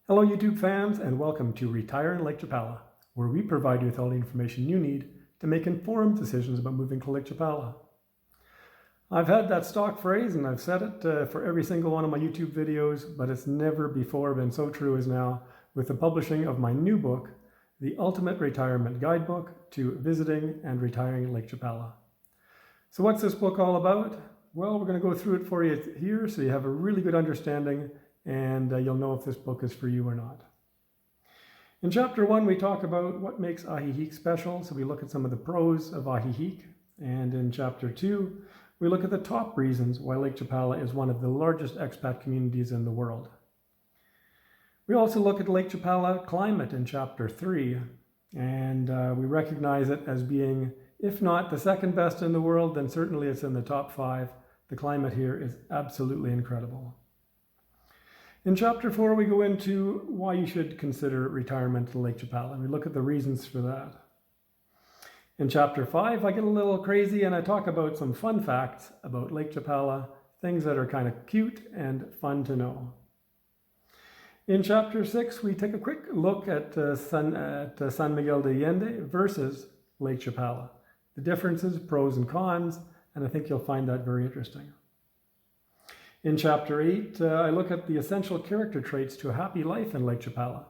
Hello YouTube fans, and welcome to Retire in Lake Chapala, where we provide you with all the information you need to make informed decisions about moving to Lake Chapala. I've had that stock phrase and I've said it for every single one of my YouTube videos, but it's never before been so true as now with the publishing of my new book, The Ultimate Retirement Guidebook to Visiting and Retiring Lake Chapala. So what's this book all about? Well, we're going to go through it for you here so you have a really good understanding and you'll know if this book is for you or not. In chapter 1, we talk about what makes AIEK special, so we look at some of the pros of AIEK. And in chapter 2, we look at the top reasons why Lake Chapala is one of the largest expat communities in the world. We also look at Lake Chapala climate in chapter 3, and we recognize it as being, if not the second best in the world, then certainly it's in the top 5. The climate here is absolutely incredible. In chapter 4, we go into why you should consider retirement in Lake Chapala, and we look at the reasons for that. In chapter 5, I get a little crazy and I talk about some fun facts about Lake Chapala, things that are kind of cute and fun to know. In chapter 6, we take a quick look at San Miguel de Allende versus Lake Chapala, the differences, pros and cons, and I think you'll find that very interesting. In chapter 8, I look at the essential character traits to a happy life in Lake Chapala.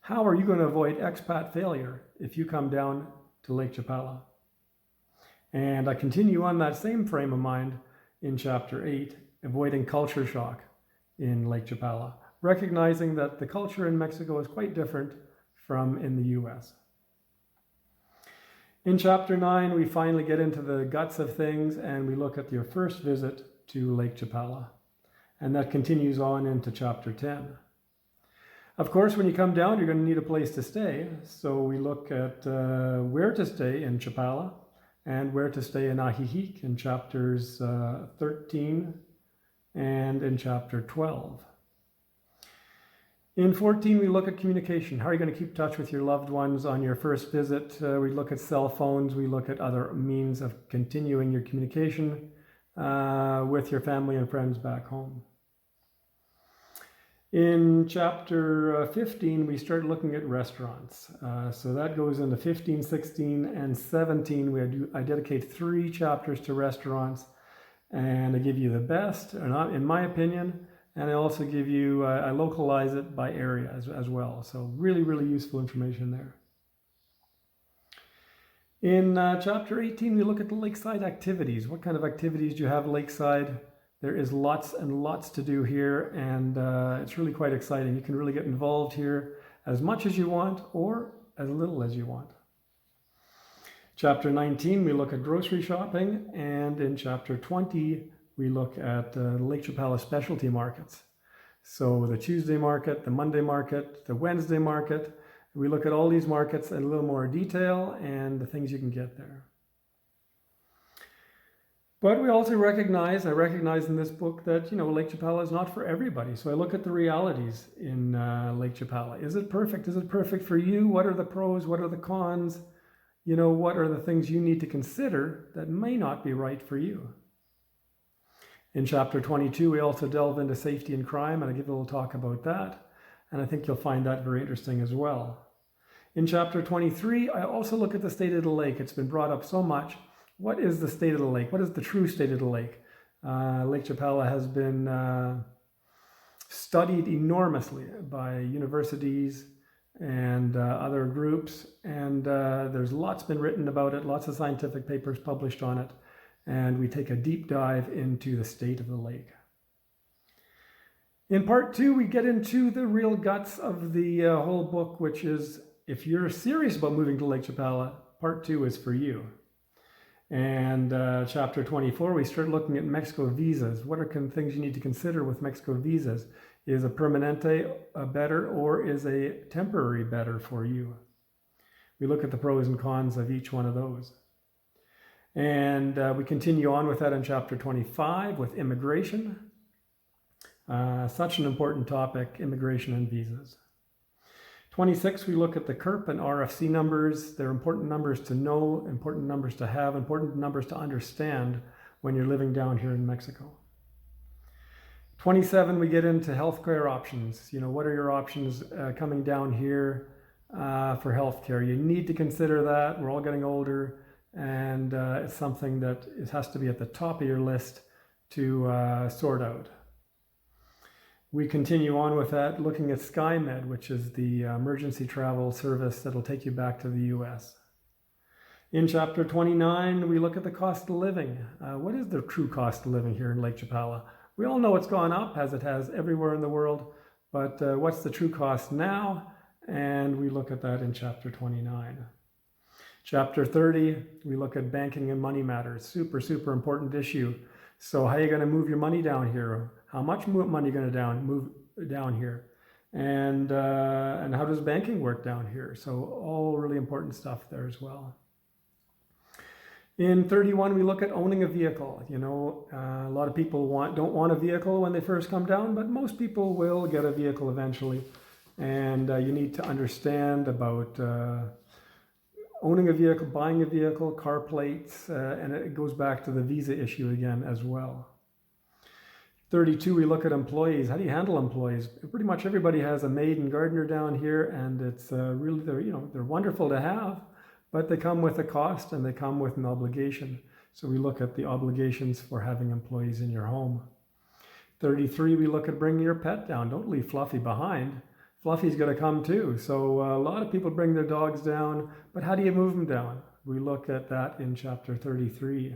How are you going to avoid expat failure if you come down to Lake Chapala? And I continue on that same frame of mind in chapter 8, avoiding culture shock in Lake Chapala, recognizing that the culture in Mexico is quite different from in the US. In chapter 9, we finally get into the guts of things and we look at your first visit to Lake Chapala. And that continues on into chapter 10. Of course, when you come down, you're going to need a place to stay. So we look at where to stay in Chapala and where to stay in AIEK in chapters 13 and in chapter 12. In 14, we look at communication. How are you going to keep touch with your loved ones on your first visit? We look at cell phones. We look at other means of continuing your communication with your family and friends back home. In chapter 15, we start looking at restaurants. So that goes into 15, 16, and 17. I dedicate 3 chapters to restaurants, and I give you the best, in my opinion, and I also give you, I localize it by area as well. So really, really useful information there. In chapter 18, we look at the Lakeside activities. What kind of activities do you have Lakeside? There is lots and lots to do here, and it's really quite exciting. You can really get involved here as much as you want or as little as you want. Chapter 19, we look at grocery shopping, and in chapter 20, we look at Lake Chapala specialty markets. So the Tuesday market, the Monday market, the Wednesday market. We look at all these markets in a little more detail and the things you can get there. But we also recognize in this book that, Lake Chapala is not for everybody. So I look at the realities in Lake Chapala. Is it perfect? Is it perfect for you? What are the pros? What are the cons? What are the things you need to consider that may not be right for you? In chapter 22, we also delve into safety and crime, and I give a little talk about that. And I think you'll find that very interesting as well. In chapter 23, I also look at the state of the lake. It's been brought up so much. What is the state of the lake? What is the true state of the lake? Lake Chapala has been studied enormously by universities and other groups, and there's lots been written about it, lots of scientific papers published on it, and we take a deep dive into the state of the lake. In part 2, we get into the real guts of the whole book, which is, if you're serious about moving to Lake Chapala, part 2 is for you. And chapter 24, we start looking at Mexico visas. What are things you need to consider with Mexico visas? Is a permanente better or is a temporary better for you? We look at the pros and cons of each one of those. And we continue on with that in chapter 25 with immigration. Such an important topic, immigration and visas. 26, we look at the CURP and RFC numbers. They're important numbers to know, important numbers to have, important numbers to understand when you're living down here in Mexico. 27, we get into healthcare options. What are your options coming down here for healthcare? You need to consider that. We're all getting older, and it's something that it has to be at the top of your list to sort out. We continue on with that, looking at SkyMed, which is the emergency travel service that'll take you back to the US. In chapter 29, we look at the cost of living. What is the true cost of living here in Lake Chapala? We all know it's gone up, as it has everywhere in the world, but what's the true cost now? And we look at that in chapter 29. Chapter 30, we look at banking and money matters. Super, super important issue. So how are you going to move your money down here? How much money are you going to move down here? And how does banking work down here? So all really important stuff there as well. In 31, we look at owning a vehicle. A lot of people don't want a vehicle when they first come down, but most people will get a vehicle eventually. And you need to understand about owning a vehicle, buying a vehicle, car plates, and it goes back to the visa issue again as well. 32, we look at employees. How do you handle employees? Pretty much everybody has a maid and gardener down here, and it's really, they're wonderful to have, but they come with a cost and they come with an obligation. So we look at the obligations for having employees in your home. 33, we look at bringing your pet down. Don't leave Fluffy behind. Fluffy's got to come too. So a lot of people bring their dogs down, but how do you move them down? We look at that in chapter 33.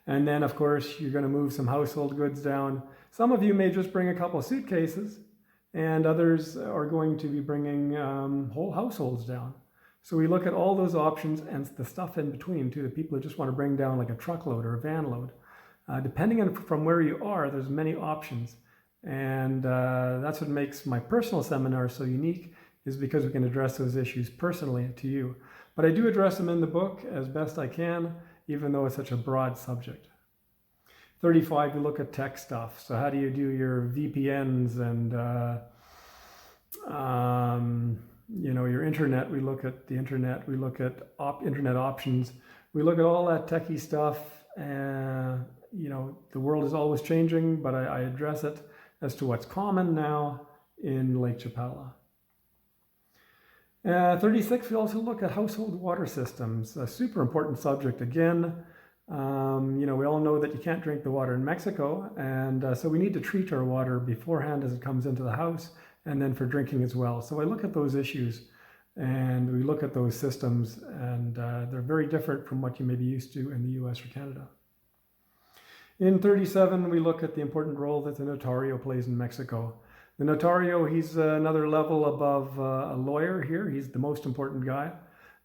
And then, of course, you're going to move some household goods down. Some of you may just bring a couple of suitcases, and others are going to be bringing whole households down. So we look at all those options and the stuff in between too, the people who just want to bring down like a truckload or a van load. Depending on from where you are, there's many options. And that's what makes my personal seminar so unique, is because we can address those issues personally to you. But I do address them in the book as best I can, even though it's such a broad subject. 35, we look at tech stuff. So how do you do your VPNs and your internet? We look at the internet. We look at internet options. We look at all that techie stuff. The world is always changing, but I address it as to what's common now in Lake Chapala. 36, we also look at household water systems, a super important subject again. We all know that you can't drink the water in Mexico, and so we need to treat our water beforehand as it comes into the house, and then for drinking as well. So I look at those issues, and we look at those systems, and they're very different from what you may be used to in the US or Canada. In 37, we look at the important role that the Notorio plays in Mexico. The Notorio, he's another level above a lawyer here. He's the most important guy.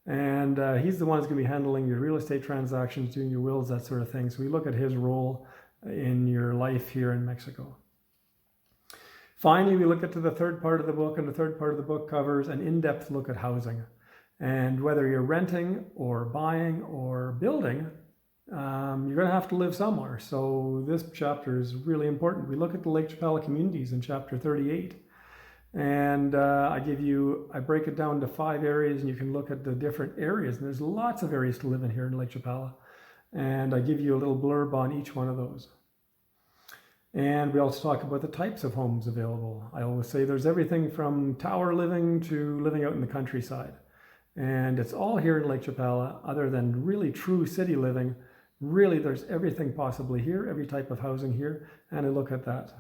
And he's the one who's going to be handling your real estate transactions, doing your wills, that sort of thing. So we look at his role in your life here in Mexico. Finally, we look at the third part of the book, and the third part of the book covers an in-depth look at housing. And whether you're renting or buying or building, you're going to have to live somewhere. So this chapter is really important. We look at the Lake Chapala communities in chapter 38. And I break it down to 5 areas, and you can look at the different areas. And there's lots of areas to live in here in Lake Chapala. And I give you a little blurb on each one of those. And we also talk about the types of homes available. I always say there's everything from tower living to living out in the countryside. And it's all here in Lake Chapala, other than really true city living. Really, there's everything possibly here, every type of housing here, and I look at that.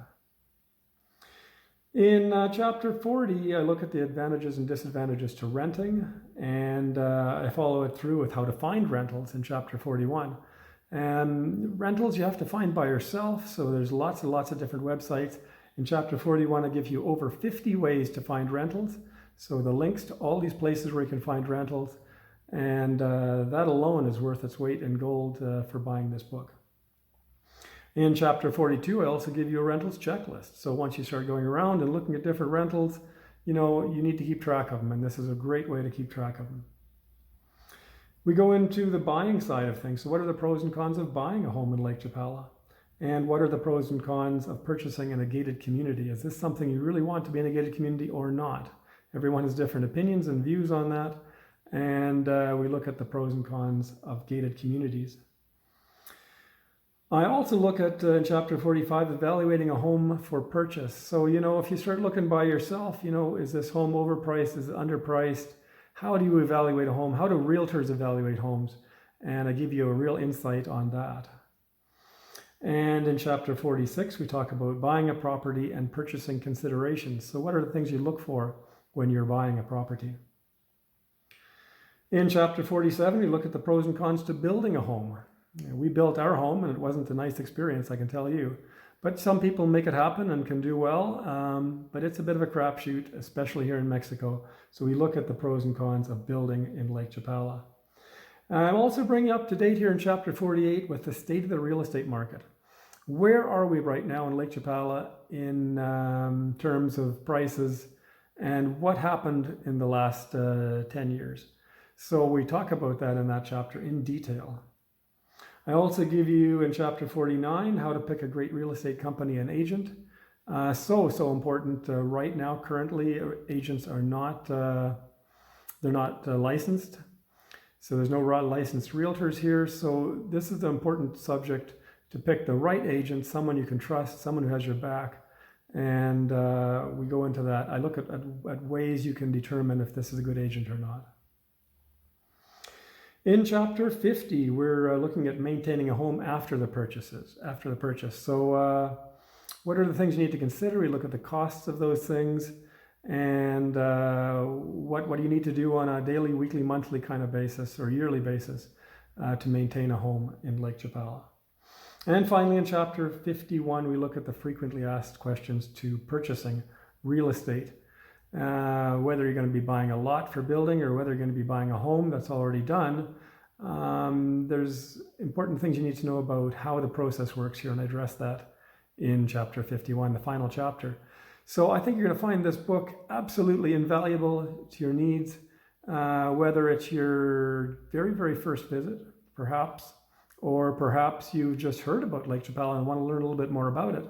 In chapter 40, I look at the advantages and disadvantages to renting, and I follow it through with how to find rentals in chapter 41. And rentals you have to find by yourself, so there's lots and lots of different websites. In chapter 41, I give you over 50 ways to find rentals. So the links to all these places where you can find rentals, and that alone is worth its weight in gold for buying this book. In chapter 42, I also give you a rentals checklist. So once you start going around and looking at different rentals, you need to keep track of them, and this is a great way to keep track of them. We go into the buying side of things. So what are the pros and cons of buying a home in Lake Chapala? And what are the pros and cons of purchasing in a gated community? Is this something you really want to be in a gated community or not? Everyone has different opinions and views on that. And we look at the pros and cons of gated communities. I also look at, in chapter 45, evaluating a home for purchase. So, if you start looking by yourself, is this home overpriced? Is it underpriced? How do you evaluate a home? How do realtors evaluate homes? And I give you a real insight on that. And in chapter 46, we talk about buying a property and purchasing considerations. So what are the things you look for when you're buying a property? In chapter 47, we look at the pros and cons to building a home. We built our home and it wasn't a nice experience, I can tell you. But some people make it happen and can do well, but it's a bit of a crapshoot, especially here in Mexico. So we look at the pros and cons of building in Lake Chapala. I'm also bringing you up to date here in chapter 48 with the state of the real estate market. Where are we right now in Lake Chapala in terms of prices and what happened in the last 10 years? So we talk about that in that chapter in detail. I also give you in chapter 49 how to pick a great real estate company and agent. So important right now. Currently, agents are not licensed. So there's no licensed realtors here. So this is the important subject, to pick the right agent, someone you can trust, someone who has your back. And we go into that. I look at ways you can determine if this is a good agent or not. In chapter 50, we're looking at maintaining a home after the purchase. So what are the things you need to consider? We look at the costs of those things, and what do you need to do on a daily, weekly, monthly kind of basis or yearly basis to maintain a home in Lake Chapala. And finally, in chapter 51, we look at the frequently asked questions to purchasing real estate. Whether you're going to be buying a lot for building or whether you're going to be buying a home that's already done. There's important things you need to know about how the process works here, and I address that in chapter 51, the final chapter. So I think you're going to find this book absolutely invaluable to your needs, whether it's your very, very first visit, perhaps, or perhaps you've just heard about Lake Chapala and want to learn a little bit more about it.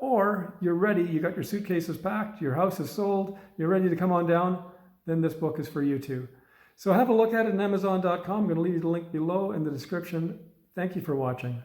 Or you're ready, you got your suitcases packed, your house is sold, you're ready to come on down, then this book is for you too. So have a look at it on Amazon.com. I'm going to leave you the link below in the description. Thank you for watching.